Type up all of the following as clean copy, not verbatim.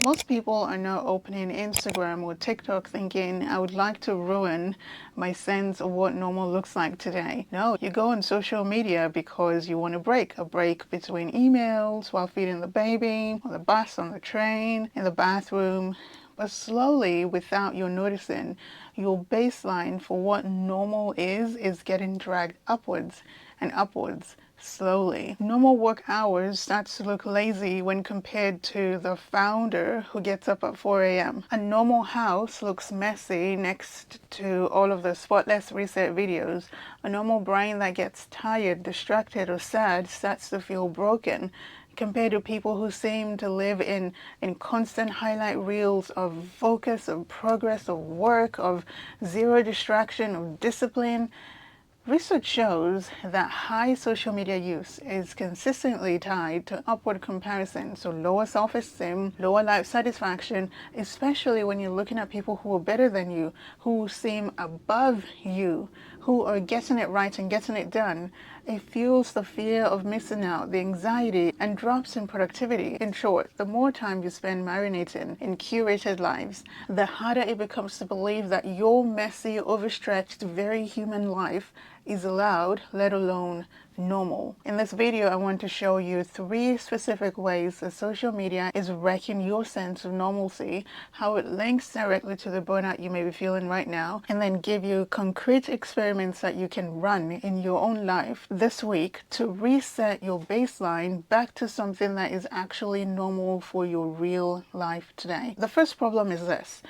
Most people are now opening Instagram or TikTok thinking, I would like to ruin my sense of what normal looks like today. No, you go on social media because you want a break between emails, while feeding the baby, on the bus, on the train, in the bathroom. But slowly, without you noticing, your baseline for what normal is getting dragged upwards and upwards slowly. Normal work hours starts to look lazy when compared to the founder who gets up at 4 a.m. A normal house looks messy next to all of the spotless reset videos. A normal brain that gets tired, distracted, or sad starts to feel broken compared to people who seem to live in constant highlight reels of focus, of progress, of work, of zero distraction, of discipline. Research shows that high social media use is consistently tied to upward comparison, so lower self-esteem, lower life satisfaction, especially when you're looking at people who are better than you, who seem above you, who are getting it right and getting it done. It fuels the fear of missing out, the anxiety, and drops in productivity. In short, the more time you spend marinating in curated lives, the harder it becomes to believe that your messy, overstretched, very human life is allowed, let alone normal. In this video, I want to show you 3 specific ways that social media is wrecking your sense of normalcy, how it links directly to the burnout you may be feeling right now, and then give you concrete experiments that you can run in your own life this week to reset your baseline back to something that is actually normal for your real life today. The first problem is this: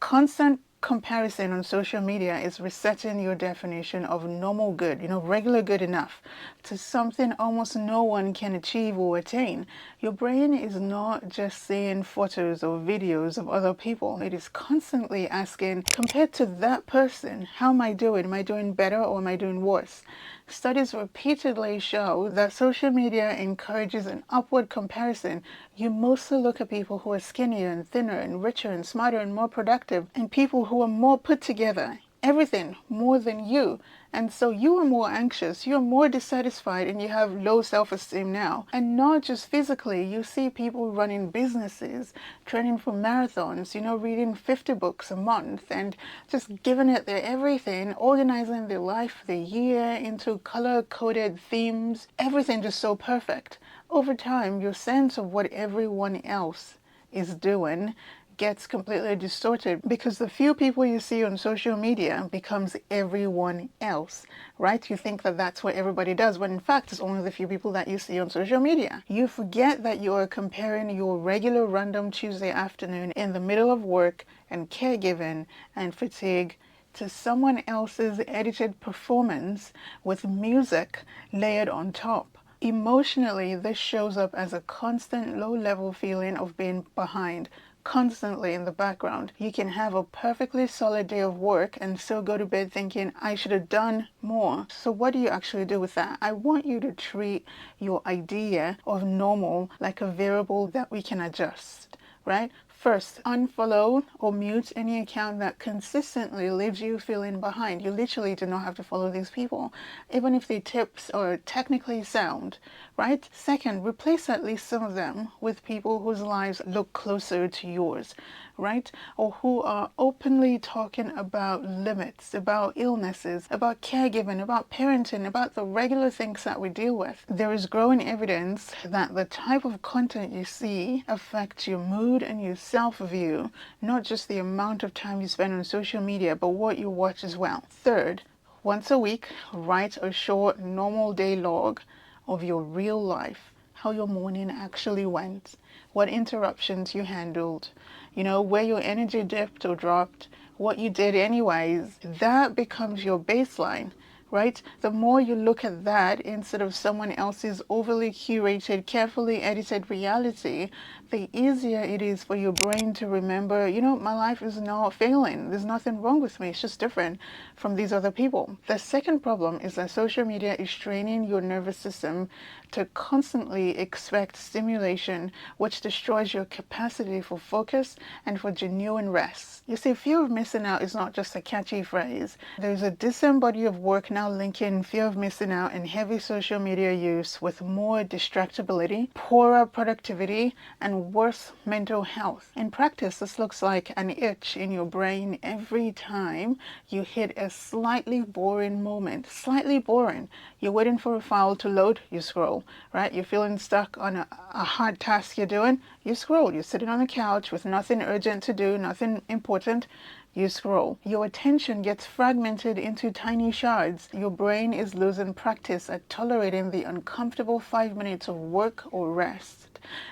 constant comparison on social media is resetting your definition of normal good, regular good enough, to something almost no one can achieve or attain. Your brain is not just seeing photos or videos of other people. It is constantly asking, compared to that person, how am I doing? Am I doing better or am I doing worse? Studies repeatedly show that social media encourages an upward comparison. You mostly look at people who are skinnier and thinner and richer and smarter and more productive, and people who are more put together, everything more than you. And so you are more anxious, you are more dissatisfied, and you have low self-esteem now. And not just physically, you see people running businesses, training for marathons, reading 50 books a month, and just giving it their everything, organizing their life, their year into color-coded themes, everything just so perfect. Over time, your sense of what everyone else is doing gets completely distorted because the few people you see on social media becomes everyone else, right? You think that that's what everybody does, when in fact it's only the few people that you see on social media. You forget that you are comparing your regular random Tuesday afternoon in the middle of work and caregiving and fatigue to someone else's edited performance with music layered on top. Emotionally, this shows up as a constant low-level feeling of being behind, constantly in the background. You can have a perfectly solid day of work and still go to bed thinking, I should have done more. So what do you actually do with that? I want you to treat your idea of normal like a variable that we can adjust, right? First, unfollow or mute any account that consistently leaves you feeling behind. You literally do not have to follow these people, even if their tips are technically sound, right? Second, replace at least some of them with people whose lives look closer to yours, right? Or who are openly talking about limits, about illnesses, about caregiving, about parenting, about the regular things that we deal with. There is growing evidence that the type of content you see affects your mood and your self-view, not just the amount of time you spend on social media, but what you watch as well. Third, once a week, write a short normal day log of your real life, how your morning actually went, what interruptions you handled, where your energy dipped or dropped, what you did anyways. That becomes your baseline, right? The more you look at that instead of someone else's overly curated, carefully edited reality, the easier it is for your brain to remember, my life is not failing. There's nothing wrong with me. It's just different from these other people. The second problem is that social media is training your nervous system to constantly expect stimulation, which destroys your capacity for focus and for genuine rest. You see, fear of missing out is not just a catchy phrase. There's a distant body of work now now linking fear of missing out and heavy social media use with more distractibility, poorer productivity, and worse mental health. In practice, this looks like an itch in your brain every time you hit a slightly boring moment. Slightly boring. You're waiting for a file to load, you scroll, right? You're feeling stuck on a hard task you're doing, you scroll. You're sitting on the couch with nothing urgent to do, nothing important, you scroll. Your attention gets fragmented into tiny shards. Your brain is losing practice at tolerating the uncomfortable 5 minutes of work or rest.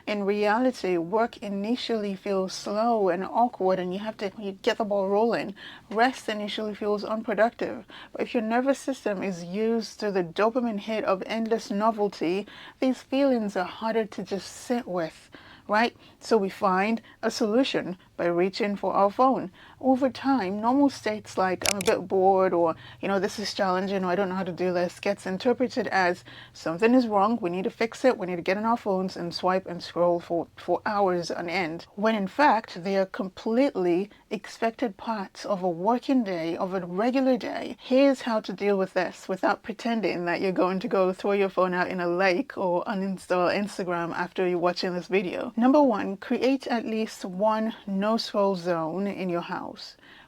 In reality, work initially feels slow and awkward and you get the ball rolling. Rest initially feels unproductive. But if your nervous system is used to the dopamine hit of endless novelty, these feelings are harder to just sit with, right? So we find a solution by reaching for our phone. Over time, normal states like I'm a bit bored or, this is challenging or I don't know how to do this gets interpreted as something is wrong, we need to fix it, we need to get on our phones and swipe and scroll for hours on end. When in fact, they are completely expected parts of a working day, of a regular day. Here's how to deal with this without pretending that you're going to go throw your phone out in a lake or uninstall Instagram after you're watching this video. Number one, create at least one no-scroll zone in your house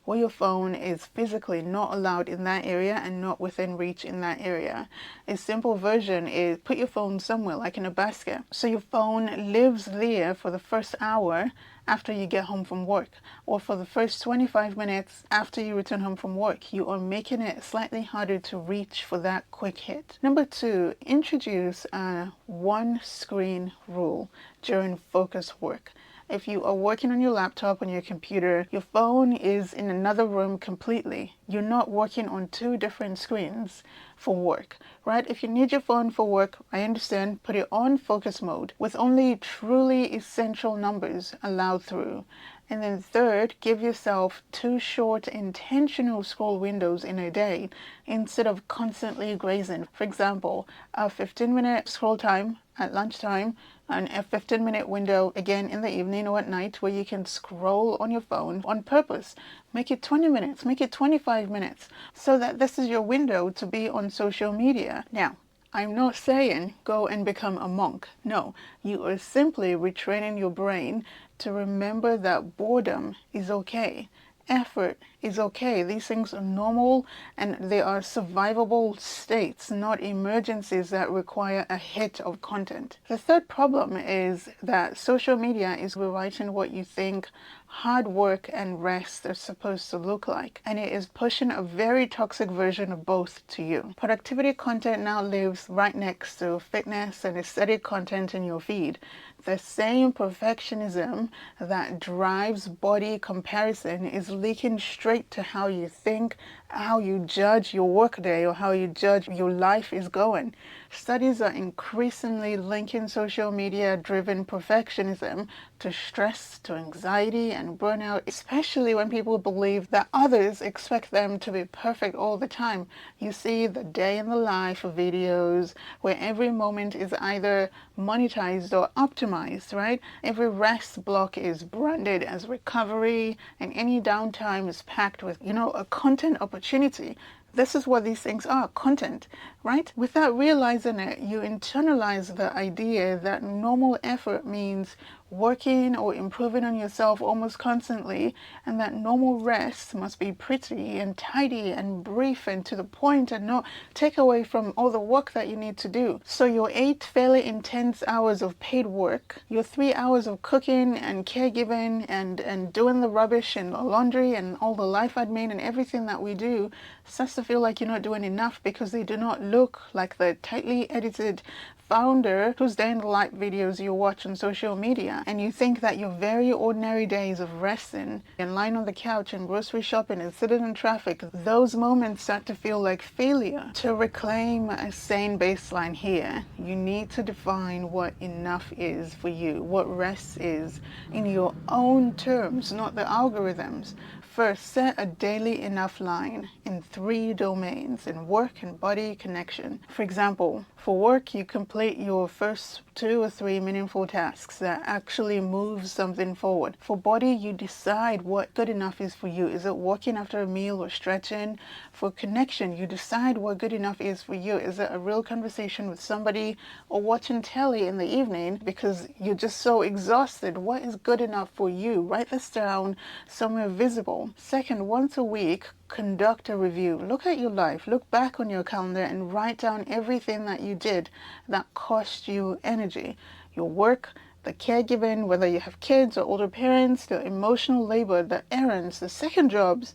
where your phone is physically not allowed in that area and not within reach in that area. A simple version is put your phone somewhere like in a basket. So your phone lives there for the first hour after you get home from work, or for the first 25 minutes after you return home from work. You are making it slightly harder to reach for that quick hit. Number two, introduce a one screen rule during focus work. If you are working on your laptop, on your computer, your phone is in another room completely. You're not working on two different screens for work, right? If you need your phone for work, I understand, put it on focus mode with only truly essential numbers allowed through. And then third, give yourself 2 short intentional scroll windows in a day instead of constantly grazing. For example, a 15-minute scroll time at lunchtime and a 15-minute window again in the evening or at night where you can scroll on your phone on purpose. Make it 20 minutes, make it 25 minutes so that this is your window to be on social media. Now, I'm not saying go and become a monk. No, you are simply retraining your brain to remember that boredom is okay. Effort is okay. These things are normal and they are survivable states, not emergencies that require a hit of content. The third problem is that social media is rewriting what you think hard work and rest are supposed to look like, and it is pushing a very toxic version of both to you. Productivity content now lives right next to fitness and aesthetic content in your feed. The same perfectionism that drives body comparison is leaking straight to how you think, how you judge your workday, or how you judge your life is going. Studies are increasingly linking social media-driven perfectionism to stress, to anxiety, and burnout, especially when people believe that others expect them to be perfect all the time. You see the day in the life of videos where every moment is either monetized or optimized, right? Every rest block is branded as recovery, and any downtime is packed with, a content opportunity. This is what these things are, content, right? Without realizing it, you internalize the idea that normal effort means working or improving on yourself almost constantly, and that normal rest must be pretty and tidy and brief and to the point and not take away from all the work that you need to do. So your 8 fairly intense hours of paid work, your 3 hours of cooking and caregiving and doing the rubbish and the laundry and all the life admin and everything that we do starts to feel like you're not doing enough because they do not look like the tightly edited founder whose day in the life videos you watch on social media, and you think that your very ordinary days of resting and lying on the couch and grocery shopping and sitting in traffic, those moments start to feel like failure. To reclaim a sane baseline here, you need to define what enough is for you, what rest is in your own terms, not the algorithms. First, set a daily enough line in 3 domains, in work and body connection. For example, for work, you complete your first 2 or 3 meaningful tasks that actually moves something forward. For body, you decide what good enough is for you. Is it walking after a meal or stretching? For connection, you decide what good enough is for you. Is it a real conversation with somebody or watching telly in the evening because you're just so exhausted? What is good enough for you? Write this down somewhere visible. Second, once a week, conduct a review. Look at your life. Look back on your calendar and write down everything that you did that cost you energy. Your work, the caregiving, whether you have kids or older parents, the emotional labor, the errands, the second jobs.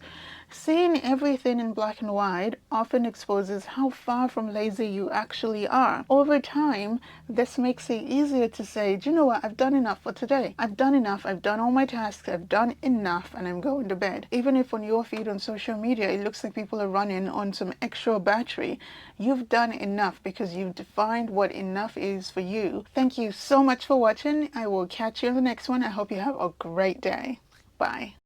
Seeing everything in black and white often exposes how far from lazy you actually are. Over time, this makes it easier to say, do you know what, I've done enough for today. I've done enough, I've done all my tasks, I've done enough, and I'm going to bed. Even if on your feed on social media, it looks like people are running on some extra battery, you've done enough because you've defined what enough is for you. Thank you so much for watching. I will catch you in the next one. I hope you have a great day. Bye.